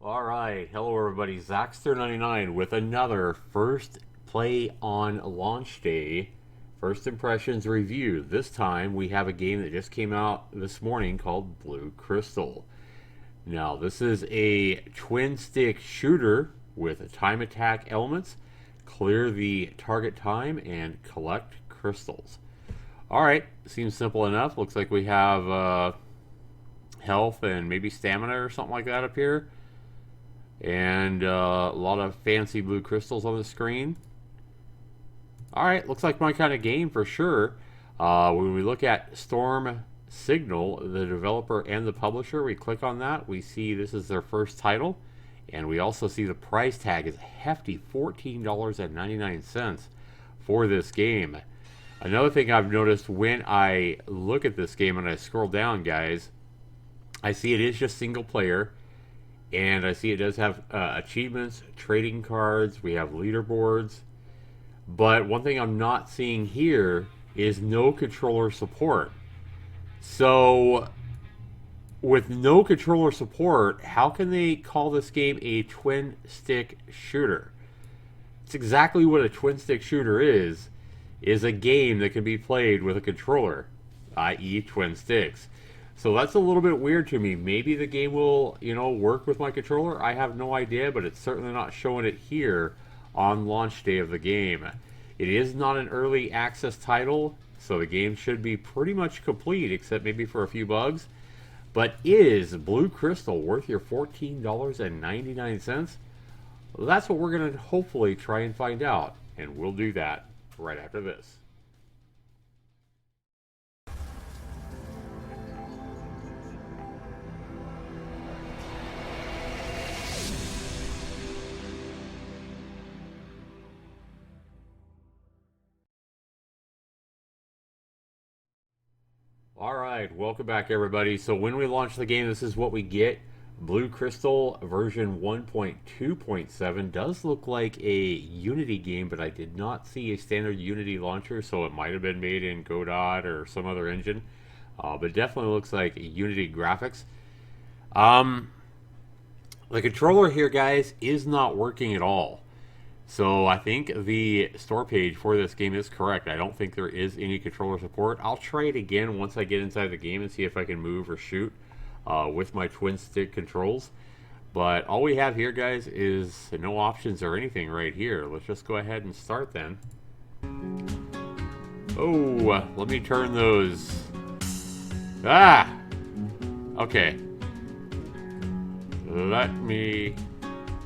All right, hello everybody. Zaxtor99 with another first play on launch day, first impressions review. This time we have a game that just came out this morning called Blue Crystal. Now this is a twin stick shooter with time attack elements. Clear the target time and collect crystals. All right, seems simple enough. Looks like we have health and maybe stamina or something like that up here. And a lot of fancy blue crystals on the screen. Alright, looks like my kind of game for sure. When we look at Storm Signal, the developer and the publisher, we click on that. We see this is their first title. And we also see the price tag is a hefty $14.99 for this game. Another thing I've noticed when I look at this game and I scroll down, guys, I see it is just single player. And I see it does have achievements, trading cards, we have leaderboards. But one thing I'm not seeing here is no controller support. So, with no controller support, how can they call this game a twin stick shooter? It's exactly what a twin stick shooter is a game that can be played with a controller, i.e. twin sticks. So that's a little bit weird to me. Maybe the game will, work with my controller. I have no idea, but it's certainly not showing it here on launch day of the game. It is not an early access title, so the game should be pretty much complete, except maybe for a few bugs. But is Blue Crystal worth your $14.99? Well, that's what we're going to hopefully try and find out, and we'll do that right after this. Alright, welcome back everybody. So when we launch the game, this is what we get. Blue Crystal version 1.2.7 does look like a Unity game, but I did not see a standard Unity launcher, so it might have been made in Godot or some other engine. But definitely looks like Unity graphics. The controller here, guys, is not working at all. So I think the store page for this game is correct. I don't think there is any controller support. I'll try it again once I get inside the game and see if I can move or shoot with my twin stick controls. But all we have here, guys, is no options or anything right here. Let's just go ahead and start then. Oh, let me turn those. Ah! Okay. Let me...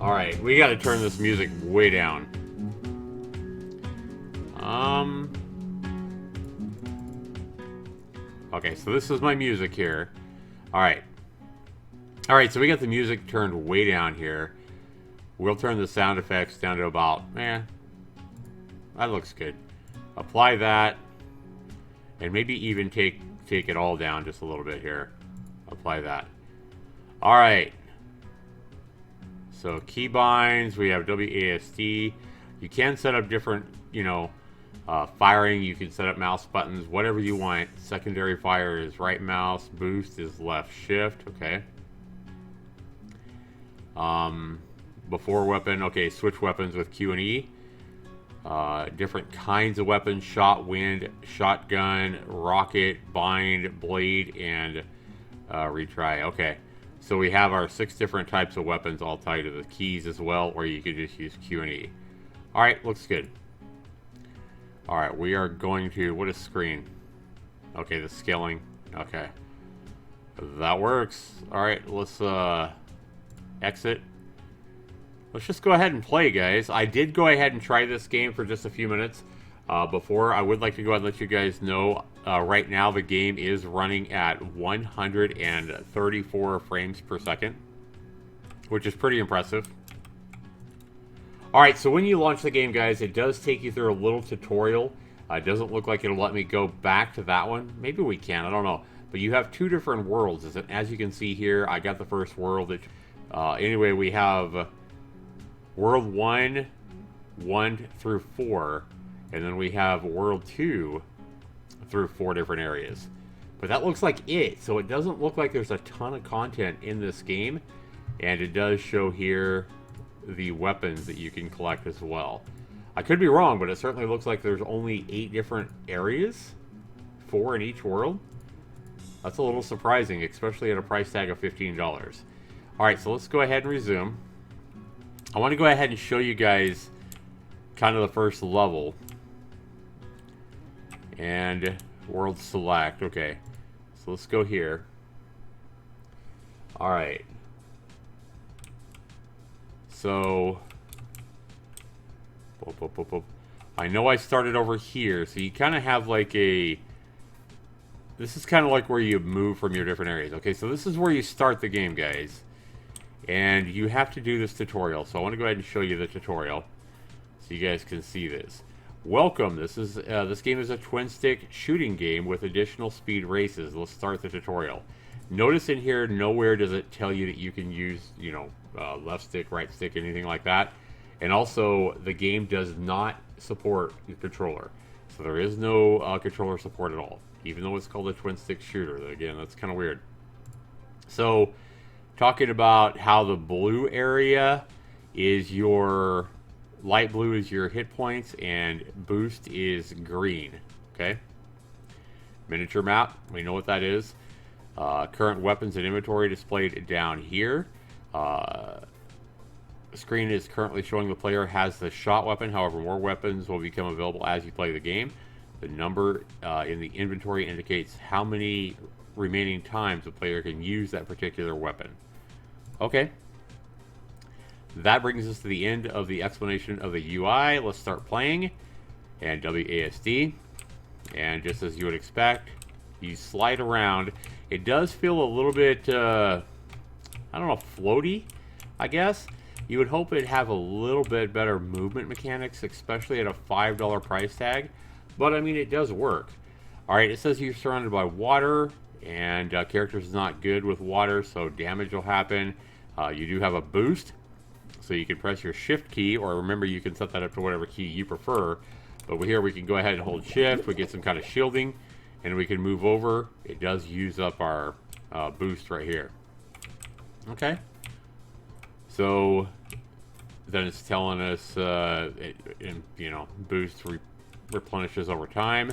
Alright, we gotta turn this music way down. Okay, so this is my music here. Alright. Alright, so we got the music turned way down here. We'll turn the sound effects down to about, that looks good. Apply that. And maybe even take it all down just a little bit here. Apply that. Alright. So keybinds, we have WASD. You can set up different, firing. You can set up mouse buttons, whatever you want. Secondary fire is right mouse. Boost is left shift. Okay. Before weapon. Okay, switch weapons with Q and E. Different kinds of weapons: shot, wind, shotgun, rocket, bind, blade, and retry. Okay. So we have our 6 different types of weapons all tied to the keys as well, or you could just use Q and E. Alright, looks good. Alright, we are going to... What is screen? Okay, the scaling. Okay. That works. Alright, let's exit. Let's just go ahead and play, guys. I did go ahead and try this game for just a few minutes before. I would like to go ahead and let you guys know right now the game is running at 134 frames per second, which is pretty impressive. Alright, so when you launch the game, guys, it does take you through a little tutorial. It doesn't look like it'll let me go back to that one. Maybe we can, I don't know. But you have 2 different worlds. As you can see here, I got the first world. Anyway, we have World 1, 1 through 4, and then we have World 2 through 4 different areas. But that looks like it, so it doesn't look like there's a ton of content in this game. And it does show here the weapons that you can collect as well. I could be wrong, but it certainly looks like there's only 8 different areas, 4 in each world. That's a little surprising, especially at a price tag of $15. Alright, so let's go ahead and resume. I want to go ahead and show you guys kind of the first level. And world select. Okay, so let's go here. Alright. So, I know I started over here, so you kind of have like a... This is kind of like where you move from your different areas. Okay, so this is where you start the game, guys. And you have to do this tutorial. So I want to go ahead and show you the tutorial so you guys can see this. Welcome. This game is a twin-stick shooting game with additional speed races. Let's start the tutorial. Notice in here, nowhere does it tell you that you can use, you know, left stick, right stick, anything like that. And also, the game does not support your controller. So there is no controller support at all, even though it's called a twin-stick shooter. Again, that's kind of weird. So, talking about how the blue area is your... Light blue is your hit points, and boost is green. Okay? Miniature map, we know what that is. Current weapons and inventory displayed down here. The screen is currently showing the player has the shot weapon. However, more weapons will become available as you play the game. The number in the inventory indicates how many remaining times the player can use that particular weapon. Okay. That brings us to the end of the explanation of the UI. Let's start playing. And WASD. And just as you would expect, you slide around. It does feel a little bit, I don't know, floaty, I guess. You would hope it'd have a little bit better movement mechanics, especially at a $5 price tag. But, I mean, it does work. Alright, it says you're surrounded by water, and characters is not good with water, so damage will happen. You do have a boost, so you can press your shift key, or remember you can set that up to whatever key you prefer. But here we can go ahead and hold shift, we get some kind of shielding, and we can move over. It does use up our boost right here. Okay. So then it's telling us, you know, boost replenishes over time.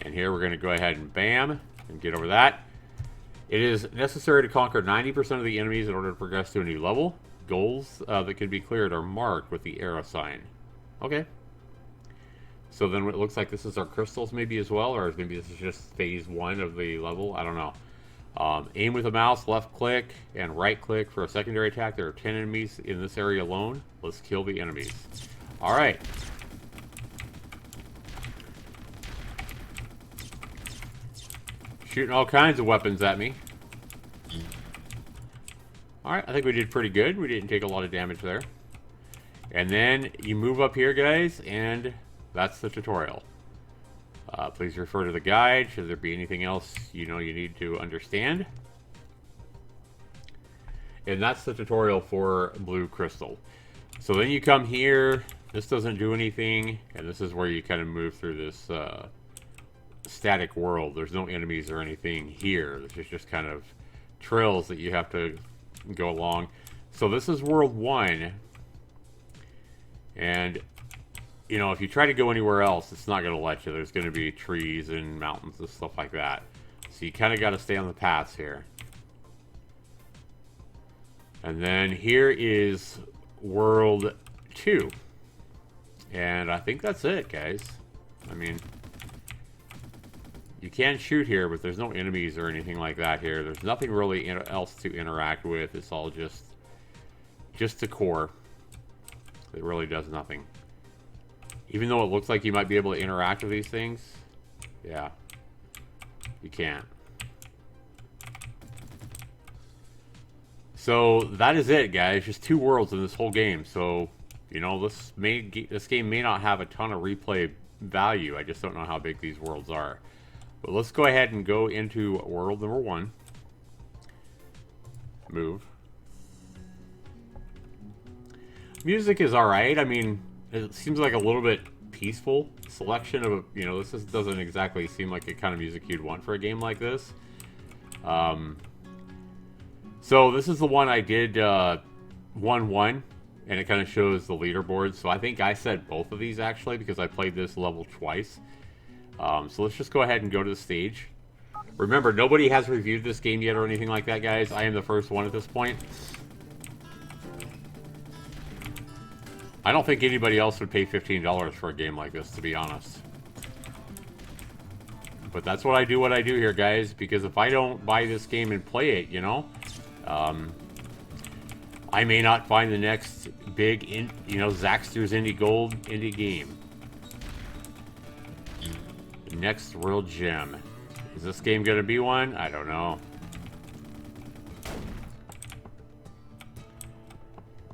And here we're going to go ahead and bam, and get over that. It is necessary to conquer 90% of the enemies in order to progress to a new level. Goals that can be cleared are marked with the arrow sign. Okay. So then it looks like this is our crystals maybe as well, or maybe this is just phase 1 of the level. I don't know. Aim with a mouse, left click, and right click for a secondary attack. There are 10 enemies in this area alone. Let's kill the enemies. Alright. Shooting all kinds of weapons at me. Alright, I think we did pretty good. We didn't take a lot of damage there. And then you move up here, guys, and that's the tutorial. Please refer to the guide should there be anything else you know you need to understand. And that's the tutorial for Blue Crystal. So then you come here. This doesn't do anything, and this is where you kind of move through this static world. There's no enemies or anything here. This is just kind of trails that you have to go along. So this is World 1. And, you know, if you try to go anywhere else, it's not going to let you. There's going to be trees and mountains and stuff like that. So you kind of got to stay on the paths here. And then here is World 2. And I think that's it, guys. I mean, you can shoot here, but there's no enemies or anything like that here. There's nothing really else to interact with. It's all just decor. It really does nothing. Even though it looks like you might be able to interact with these things, yeah, you can't. So that is it, guys. Just 2 worlds in this whole game. So, you know, this game may not have a ton of replay value. I just don't know how big these worlds are. But let's go ahead and go into world number 1. Move. Music is alright. I mean, it seems like a little bit peaceful selection of, you know, this doesn't exactly seem like the kind of music you'd want for a game like this. So this is the one I did 1-1, and it kind of shows the leaderboard. So I think I said both of these actually because I played this level twice. So let's just go ahead and go to the stage. Remember, nobody has reviewed this game yet or anything like that, guys. I am the first one at this point. I don't think anybody else would pay $15 for a game like this, to be honest. But that's what I do here, guys, because if I don't buy this game and play it, you know, I may not find the next big, Zaxtor's indie game. Next real gem. Is this game going to be one? I don't know.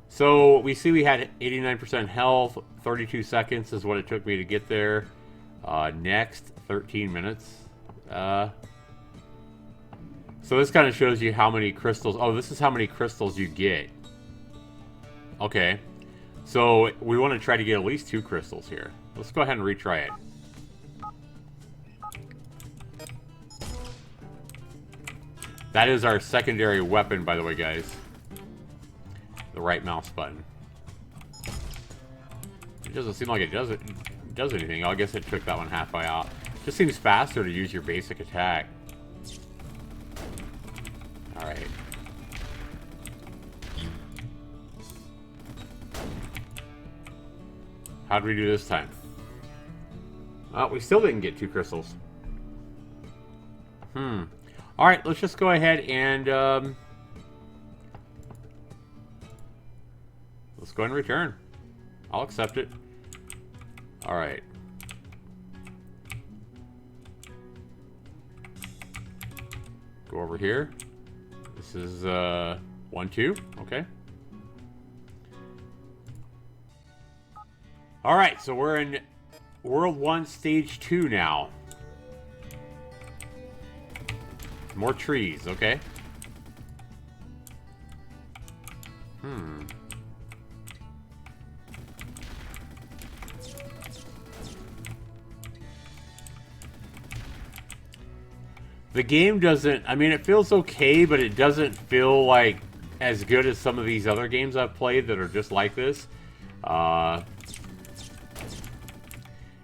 So we see we had 89% health. 32 seconds is what it took me to get there. Next, 13 minutes. So this kind of shows you how many crystals. Oh, this is how many crystals you get. Okay. So we want to try to get at least 2 crystals here. Let's go ahead and retry it. That is our secondary weapon, by the way, guys. The right mouse button. It doesn't seem like it does anything. Oh, I guess it took that one halfway out. Just seems faster to use your basic attack. Alright. How did we do this time? We still didn't get 2 crystals. Alright, let's just go ahead and let's go ahead and return. I'll accept it. Alright. Go over here. This is 1-2. Okay. Alright, so we're in World 1, Stage 2 now. More trees, okay. The game doesn't, I mean, it feels okay, but it doesn't feel like as good as some of these other games I've played that are just like this.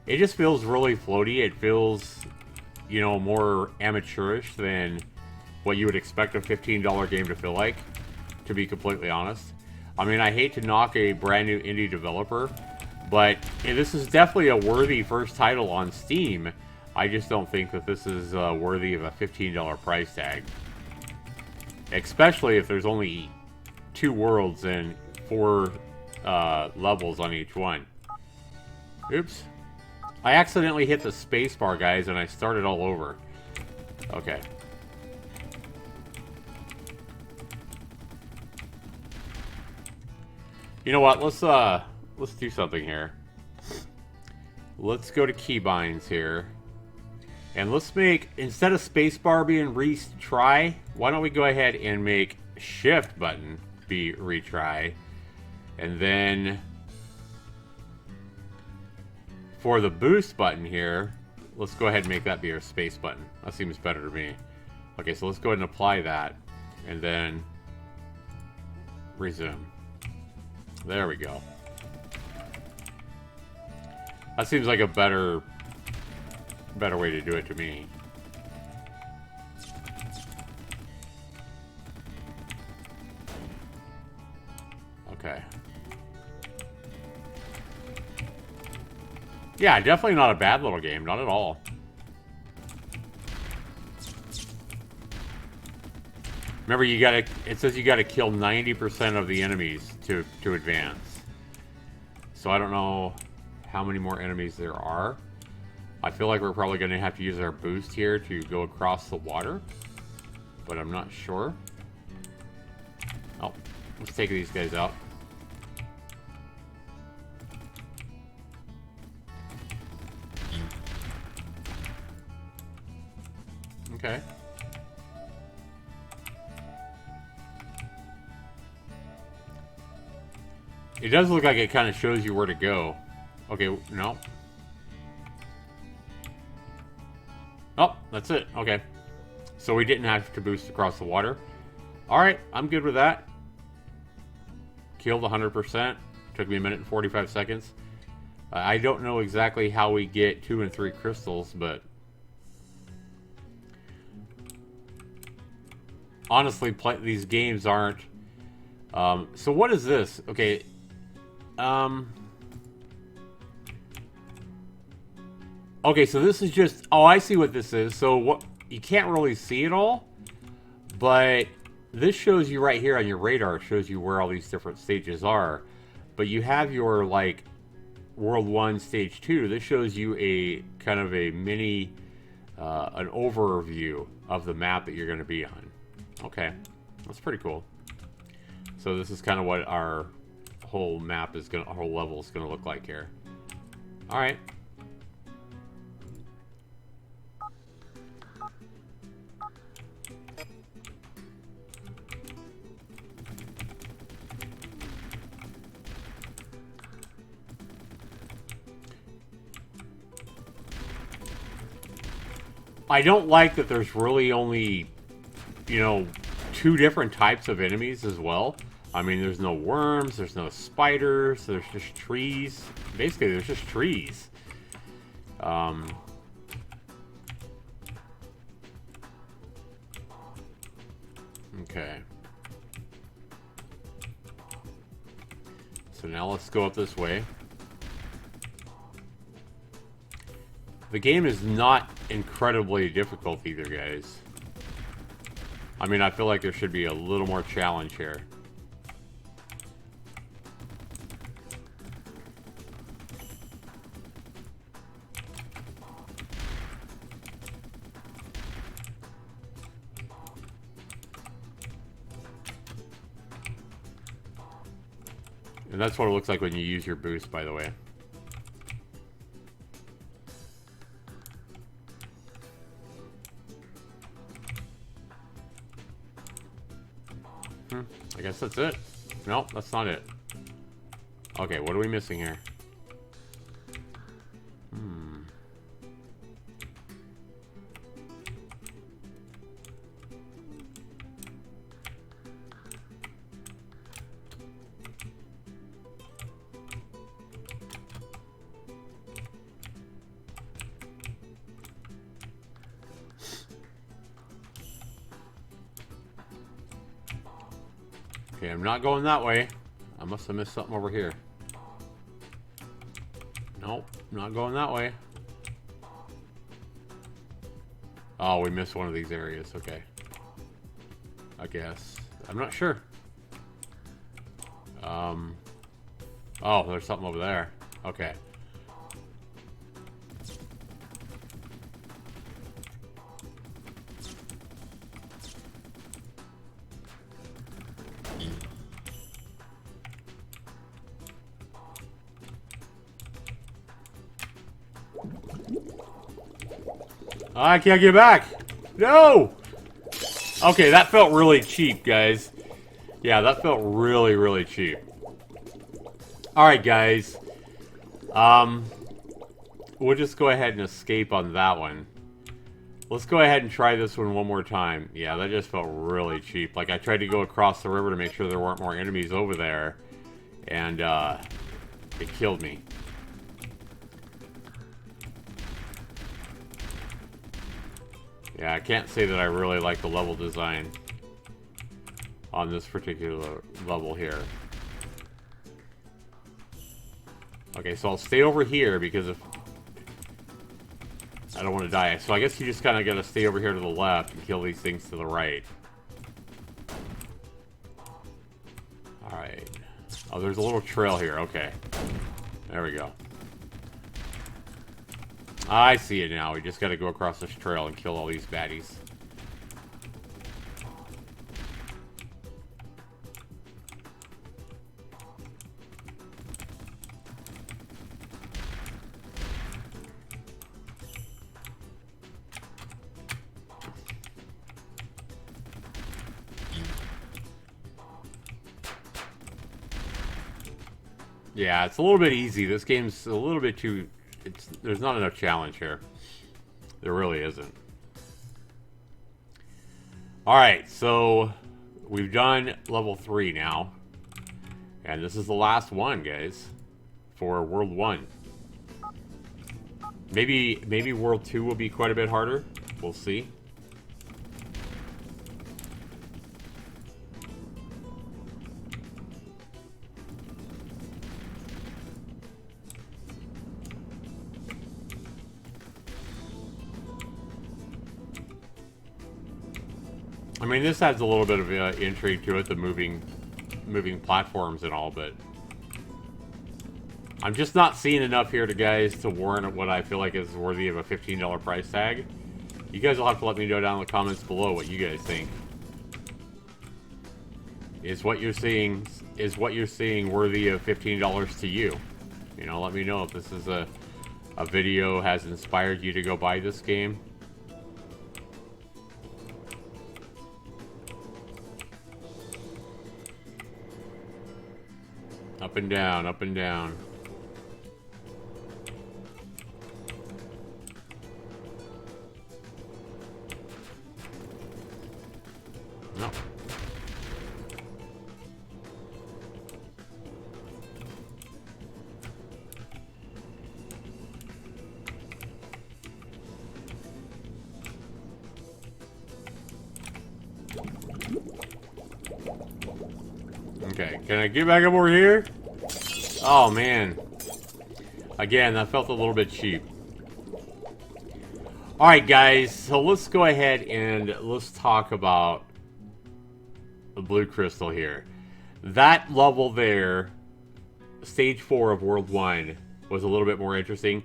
It just feels really floaty. It feels, you know, more amateurish than what you would expect a $15 game to feel like, to be completely honest. I mean, I hate to knock a brand new indie developer, but this is definitely a worthy first title on Steam. I just don't think that this is worthy of a $15 price tag. Especially if there's only 2 worlds and 4 levels on each one. Oops. I accidentally hit the space bar, guys, and I started all over. Okay. You know what? Let's do something here. Let's go to keybinds here. And let's make, instead of spacebar being retry, why don't we go ahead and make shift button be retry. And then for the boost button here, let's go ahead and make that be our space button. That seems better to me. Okay, so let's go ahead and apply that. And then resume. There we go. That seems like a better way to do it to me. Okay. Yeah, definitely not a bad little game. Not at all. Remember, it says you gotta kill 90% of the enemies to advance. So I don't know how many more enemies there are. I feel like we're probably gonna have to use our boost here to go across the water, but I'm not sure. Oh, let's take these guys out. Okay. It does look like it kind of shows you where to go. Okay, no. Oh, that's it. Okay. So we didn't have to boost across the water. Alright, I'm good with that. Killed 100%. Took me a minute and 45 seconds. I don't know exactly how we get 2 and 3 crystals, but honestly, these games aren't. So what is this? Okay. Okay, so this is just. Oh, I see what this is. So what? You can't really see it all, but this shows you right here on your radar. It shows you where all these different stages are. But you have your like World 1, Stage 2. This shows you a kind of a mini, an overview of the map that you're going to be on. Okay, that's pretty cool. So this is kind of what our whole map is going to, our whole level is going to look like here. All right. I don't like that there's really only, you know, 2 different types of enemies as well. I mean, there's no worms, there's no spiders, there's just trees. Basically, there's just trees. Okay. So now let's go up this way. The game is not incredibly difficult either, guys. I mean, I feel like there should be a little more challenge here. And that's what it looks like when you use your boost, by the way. I guess that's it. Nope, that's not it. Okay, what are we missing here? Okay, I'm not going that way. I must have missed something over here. Nope, not going that way. Oh, we missed one of these areas. Okay. I guess. I'm not sure. Oh, there's something over there. Okay. I can't get back. No. Okay, that felt really cheap, guys. Yeah, that felt really, really cheap. All right, guys. We'll just go ahead and escape on that one. Let's go ahead and try this one more time. Yeah, that just felt really cheap. Like, I tried to go across the river to make sure there weren't more enemies over there. And, it killed me. Yeah, I can't say that I really like the level design on this particular level here. Okay, so I'll stay over here because if I don't want to die. So I guess you just kind of got to stay over here to the left and kill these things to the right. Alright. Oh, there's a little trail here. Okay. There we go. I see it now. We just got to go across this trail and kill all these baddies. Yeah, it's a little bit easy. This game's a little bit too... There's not enough challenge here. There really isn't. Alright, so we've done level 3 now. And this is the last one, guys, for World 1. Maybe World 2 will be quite a bit harder. We'll see. I mean, this adds a little bit of intrigue to it, the moving platforms and all, but I'm just not seeing enough here, guys, to warrant what I feel like is worthy of a $15 price tag. You guys will have to let me know down in the comments below what you guys think. Is what you're seeing worthy of $15 to you? You know, let me know if this is a video has inspired you to go buy this game. Up and down, up and down. No. Okay, can I get back up over here? Oh, man. Again, that felt a little bit cheap. Alright, guys, so let's go ahead and let's talk about the blue crystal here. That level there, stage 4 of World 1, was a little bit more interesting,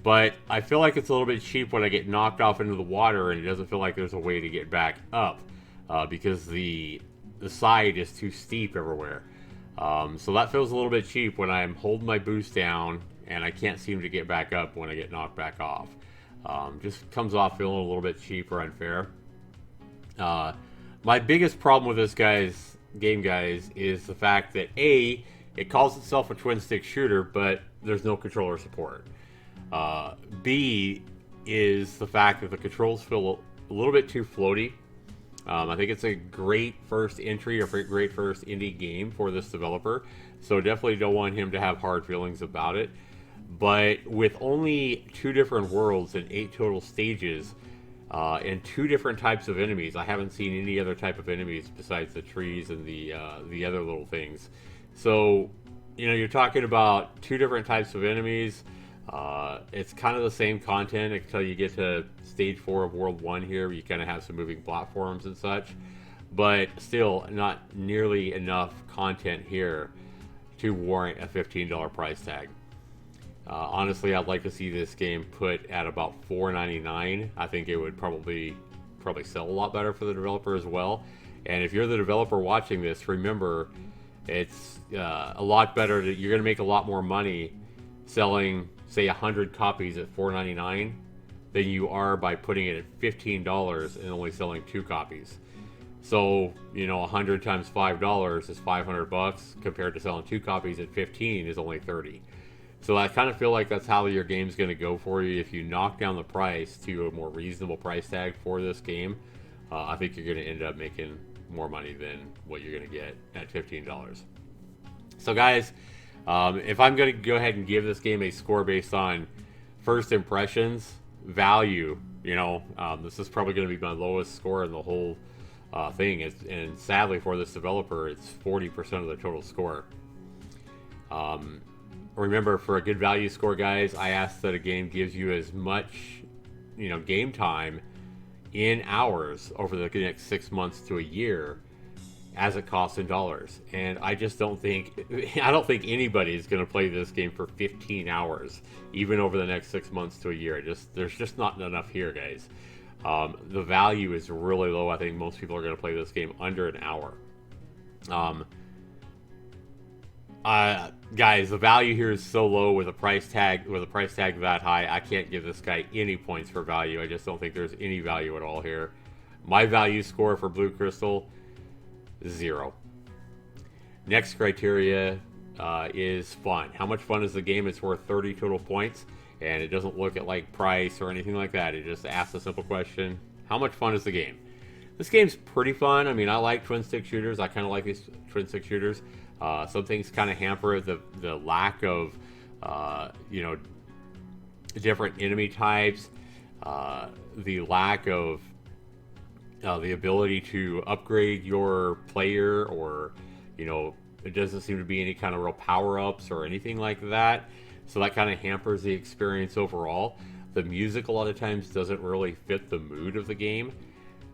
but I feel like it's a little bit cheap when I get knocked off into the water and it doesn't feel like there's a way to get back up because the side is too steep everywhere. So that feels a little bit cheap when I'm holding my boost down and I can't seem to get back up when I get knocked back off. Just comes off feeling a little bit cheap or unfair. My biggest problem with this game, guys, is the fact that A, it calls itself a twin stick shooter, but there's no controller support. B is the fact that the controls feel a little bit too floaty. I think it's a great first entry or great first indie game for this developer, so definitely don't want him to have hard feelings about it. But with only 2 different worlds and 8 total stages, and 2 different types of enemies, I haven't seen any other type of enemies besides the trees and the other little things. So, you know, you're talking about 2 different types of enemies. It's kind of the same content until you get to stage 4 of World 1 here, where you kind of have some moving platforms and such. But still, not nearly enough content here to warrant a $15 price tag. Honestly, I'd like to see this game put at about $4.99. I think it would probably sell a lot better for the developer as well. And if you're the developer watching this, remember, it's a lot better. You're going to make a lot more money selling, say, 100 copies at $4.99 than you are by putting it at $15 and only selling 2 copies. So, you know, 100 times $5 is $500 compared to selling 2 copies at 15 is only 30. So I kind of feel like that's how your game's going to go for you. If you knock down the price to a more reasonable price tag for this game, I think you're going to end up making more money than what you're going to get at $15. So guys, if I'm going to go ahead and give this game a score based on first impressions, value, you know, this is probably going to be my lowest score in the whole thing. And sadly for this developer, it's 40% of the total score. Remember, for a good value score, guys, I ask that a game gives you as much, you know, game time in hours over the next 6 months to a year as it costs in dollars. And I just don't think anybody is going to play this game for 15 hours, even over the next 6 months to a year. There's just not enough here, guys. The value is really low. I think most people are going to play this game under an hour. Guys, the value here is so low with a price tag that high. I can't give this guy any points for value. I just don't think there's any value at all here. My value score for Blue Crystal, 0. Next criteria is fun. How much fun is the game? It's worth 30 total points, and it doesn't look at like price or anything like that. It just asks a simple question: how much fun is the game? This game's pretty fun. I mean, I like twin stick shooters. I kind of like these twin stick shooters. Some things kind of hamper the lack of, you know, different enemy types, the lack of the ability to upgrade your player, or, you know, it doesn't seem to be any kind of real power-ups or anything like that. So that kind of hampers the experience overall. The music a lot of times doesn't really fit the mood of the game.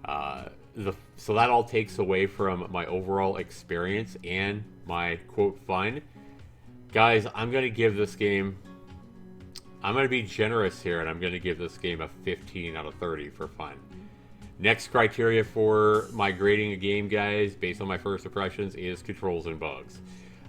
So that all takes away from my overall experience and my quote fun. Guys, I'm going to give this game, I'm going to be generous here, and I'm going to give this game a 15 out of 30 for fun. Next criteria for my grading a game, guys, based on my first impressions, is controls and bugs.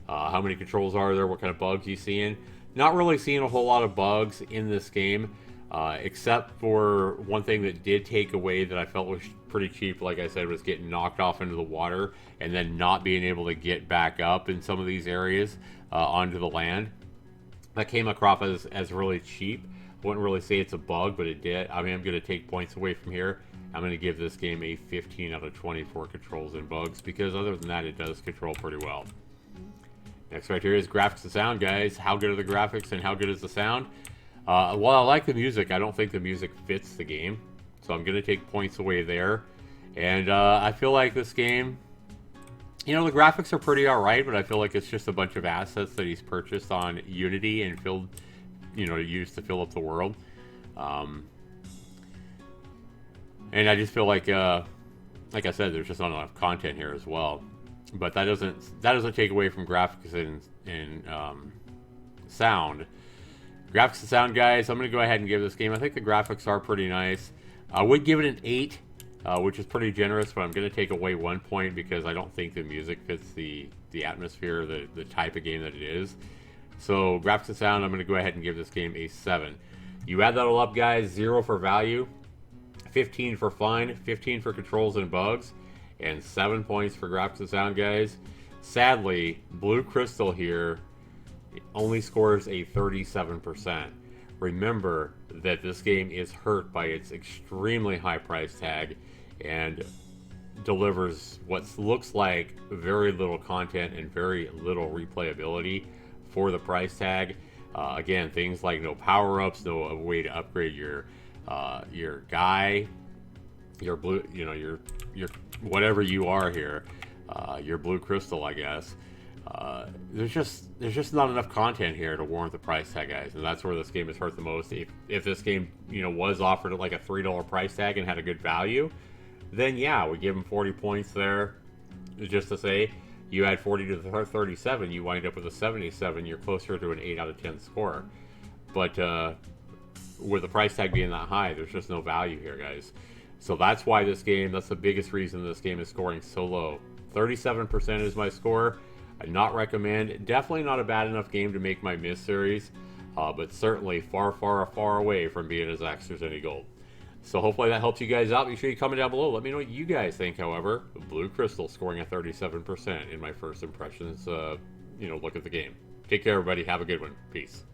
How many controls are there? What kind of bugs you seeing? Not really seeing a whole lot of bugs in this game, except for one thing that did take away that I felt was pretty cheap. Like I said, was getting knocked off into the water and then not being able to get back up in some of these areas onto the land. That came across as really cheap. Wouldn't really say it's a bug, but it did. I mean, I'm going to take points away from here. I'm going to give this game a 15 out of 20 for controls and bugs, because other than that, it does control pretty well. Next criteria is graphics and sound, guys. How good are the graphics and how good is the sound? While I like the music, I don't think the music fits the game. So I'm going to take points away there. And I feel like this game, you know, the graphics are pretty alright, but I feel like it's just a bunch of assets that he's purchased on Unity and filled, you know, used to fill up the world. And I just feel like I said, there's just not enough content here as well. But that doesn't take away from graphics and sound. Graphics and sound, guys, I'm going to go ahead and give this game, I think the graphics are pretty nice. I would give it an 8, which is pretty generous, but I'm going to take away 1 point because I don't think the music fits the atmosphere, the type of game that it is. So graphics and sound, I'm going to go ahead and give this game a 7. You add that all up, guys, 0 for value, 15 for fun, 15 for controls and bugs, and 7 points for graphics and sound, guys. Sadly, Blue Crystal here only scores a 37%. Remember that this game is hurt by its extremely high price tag and delivers what looks like very little content and very little replayability for the price tag. Again, things like no power-ups, no way to upgrade your guy, your blue, you know, your whatever you are here, your Blue Crystal, I guess. There's just not enough content here to warrant the price tag, guys, and that's where this game is hurt the most. If this game, you know, was offered at like a $3 price tag and had a good value, then yeah, we give them 40 points there. Just to say, you add 40 to the 37, you wind up with a 77. You're closer to an 8 out of 10 score. But with the price tag being that high, there's just no value here, guys. So that's why this game, that's the biggest reason this game is scoring so low. 37% is my score. I'd not recommend. Definitely not a bad enough game to make my Miss series, but certainly far, far, far away from being a Zaxtor's any gold. So hopefully that helps you guys out. Be sure you comment down below. Let me know what you guys think, however. Blue Crystal scoring a 37% in my first impressions, you know, look at the game. Take care, everybody. Have a good one. Peace.